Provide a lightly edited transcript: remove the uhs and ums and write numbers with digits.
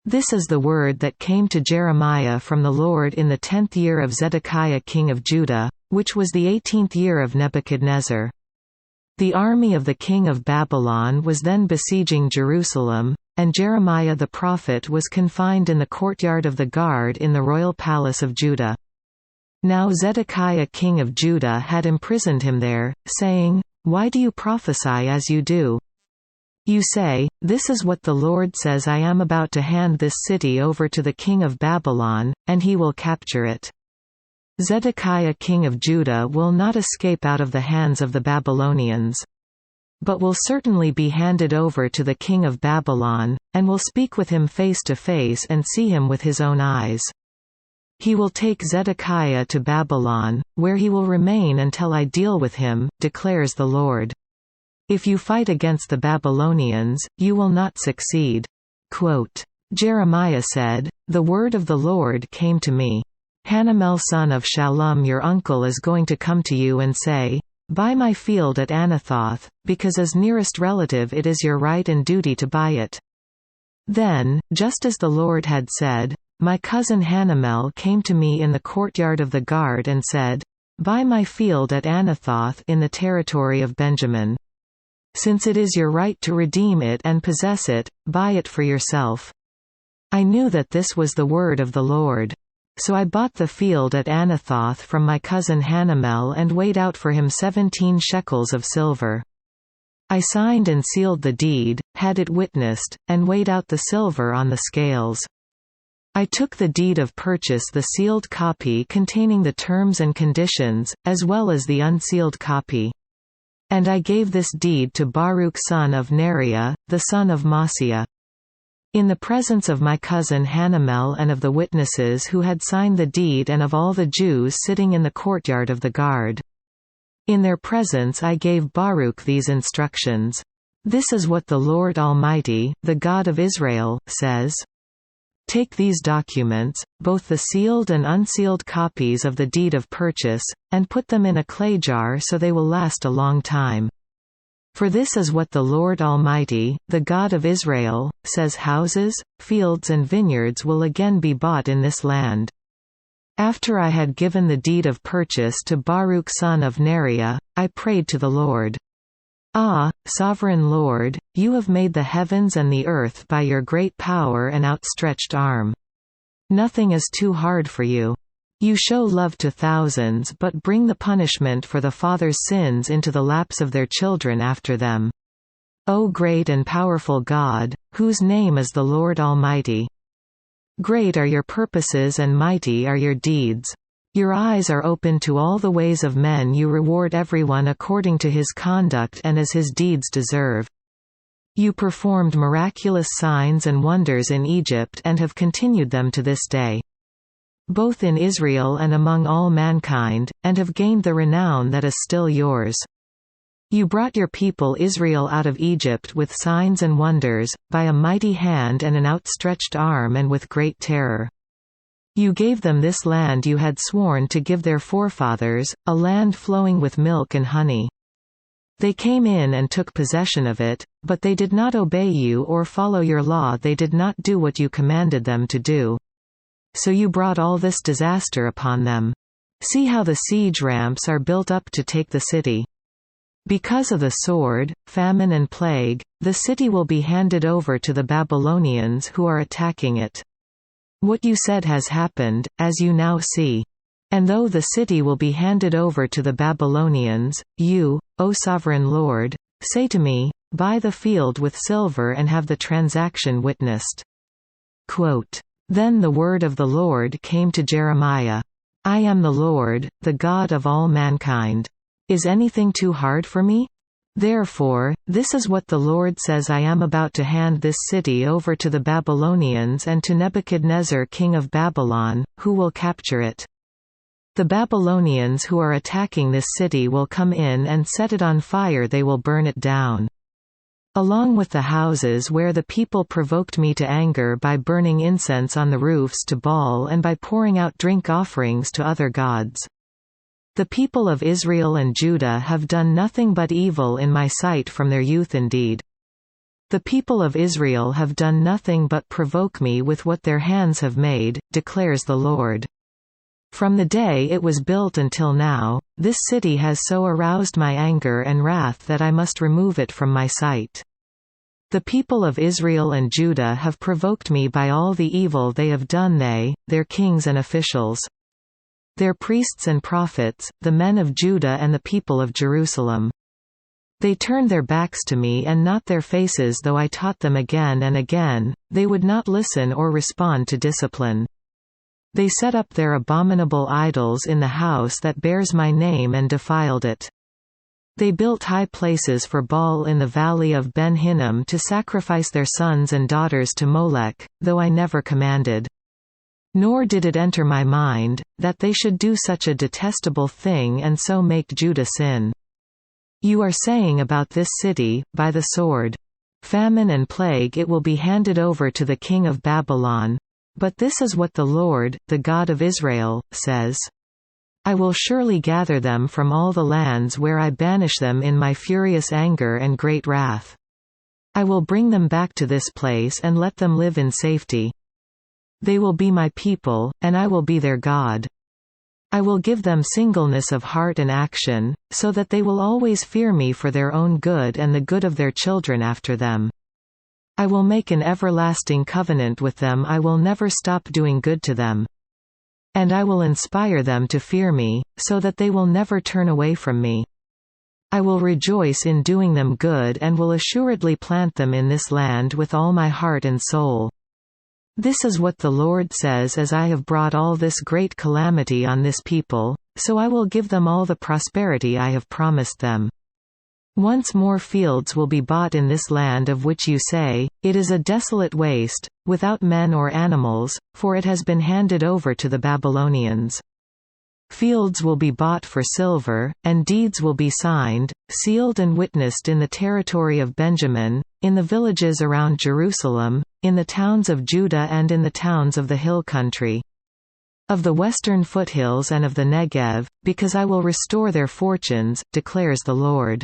This is the word that came to Jeremiah from the Lord in the 10th year of Zedekiah king of Judah, which was the 18th year of Nebuchadnezzar. The army of the king of Babylon was then besieging Jerusalem, and Jeremiah the prophet was confined in the courtyard of the guard in the royal palace of Judah. Now Zedekiah king of Judah had imprisoned him there, saying, "Why do you prophesy as you do? You say, 'This is what the Lord says, I am about to hand this city over to the king of Babylon, and he will capture it.' Zedekiah king of Judah will not escape out of the hands of the Babylonians, but will certainly be handed over to the king of Babylon, and will speak with him face to face and see him with his own eyes. He will take Zedekiah to Babylon, where he will remain until I deal with him, declares the Lord. If you fight against the Babylonians, you will not succeed." Quote, Jeremiah said, "The word of the Lord came to me. Hanamel son of Shallum your uncle is going to come to you and say, 'Buy my field at Anathoth, because as nearest relative it is your right and duty to buy it.'" Then, just as the Lord had said, my cousin Hanamel came to me in the courtyard of the guard and said, "Buy my field at Anathoth in the territory of Benjamin. Since it is your right to redeem it and possess it, buy it for yourself." I knew that this was the word of the Lord. So I bought the field at Anathoth from my cousin Hanamel and weighed out for him 17 shekels of silver. I signed and sealed the deed, had it witnessed, and weighed out the silver on the scales. I took the deed of purchase, the sealed copy containing the terms and conditions, as well as the unsealed copy. And I gave this deed to Baruch son of Neriah, the son of Maaseiah. In the presence of my cousin Hanamel and of the witnesses who had signed the deed and of all the Jews sitting in the courtyard of the guard. In their presence I gave Baruch these instructions. "This is what the Lord Almighty, the God of Israel, says. Take these documents, both the sealed and unsealed copies of the deed of purchase, and put them in a clay jar so they will last a long time. For this is what the Lord Almighty, the God of Israel, says: houses, fields and vineyards will again be bought in this land." After I had given the deed of purchase to Baruch son of Neriah, I prayed to the Lord. "Ah, sovereign Lord, you have made the heavens and the earth by your great power and outstretched arm. Nothing is too hard for you. You show love to thousands but bring the punishment for the fathers' sins into the laps of their children after them. O great and powerful God, whose name is the Lord Almighty. Great are your purposes and mighty are your deeds. Your eyes are open to all the ways of men. You reward everyone according to his conduct and as his deeds deserve. You performed miraculous signs and wonders in Egypt and have continued them to this day, both in Israel and among all mankind, and have gained the renown that is still yours. You brought your people Israel out of Egypt with signs and wonders, by a mighty hand and an outstretched arm and with great terror. You gave them this land you had sworn to give their forefathers, a land flowing with milk and honey. They came in and took possession of it, but they did not obey you or follow your law. They did not do what you commanded them to do. So you brought all this disaster upon them. See how the siege ramps are built up to take the city. Because of the sword, famine and plague, the city will be handed over to the Babylonians who are attacking it. What you said has happened, as you now see. And though the city will be handed over to the Babylonians, you, O sovereign Lord, say to me, buy the field with silver and have the transaction witnessed." Quote, Then the word of the Lord came to Jeremiah. I am the Lord, the God of all mankind. Is anything too hard for me? Therefore, this is what the Lord says: I am about to hand this city over to the Babylonians and to Nebuchadnezzar king of Babylon, who will capture it. The Babylonians who are attacking this city will come in and set it on fire. They will burn it down, along with the houses where the people provoked me to anger by burning incense on the roofs to Baal and by pouring out drink offerings to other gods. The people of Israel and Judah have done nothing but evil in my sight from their youth indeed. The people of Israel have done nothing but provoke me with what their hands have made, declares the Lord. From the day it was built until now, this city has so aroused my anger and wrath that I must remove it from my sight. The people of Israel and Judah have provoked me by all the evil they have done, they, their kings and officials, their priests and prophets, the men of Judah and the people of Jerusalem. They turned their backs to me and not their faces, though I taught them again and again, they would not listen or respond to discipline. They set up their abominable idols in the house that bears my name and defiled it. They built high places for Baal in the valley of Ben Hinnom to sacrifice their sons and daughters to Molech, though I never commanded. Nor did it enter my mind, that they should do such a detestable thing and so make Judah sin. You are saying about this city, by the sword, famine and plague it will be handed over to the king of Babylon. But this is what the Lord, the God of Israel, says. I will surely gather them from all the lands where I banish them in my furious anger and great wrath. I will bring them back to this place and let them live in safety. They will be my people, and I will be their God. I will give them singleness of heart and action, so that they will always fear me for their own good and the good of their children after them. I will make an everlasting covenant with them, I will never stop doing good to them. And I will inspire them to fear me, so that they will never turn away from me. I will rejoice in doing them good and will assuredly plant them in this land with all my heart and soul. This is what the Lord says: as I have brought all this great calamity on this people, so I will give them all the prosperity I have promised them. Once more fields will be bought in this land of which you say, it is a desolate waste, without men or animals, for it has been handed over to the Babylonians. Fields will be bought for silver, and deeds will be signed, sealed and witnessed in the territory of Benjamin, in the villages around Jerusalem, in the towns of Judah and in the towns of the hill country, of the western foothills and of the Negev, because I will restore their fortunes, declares the Lord.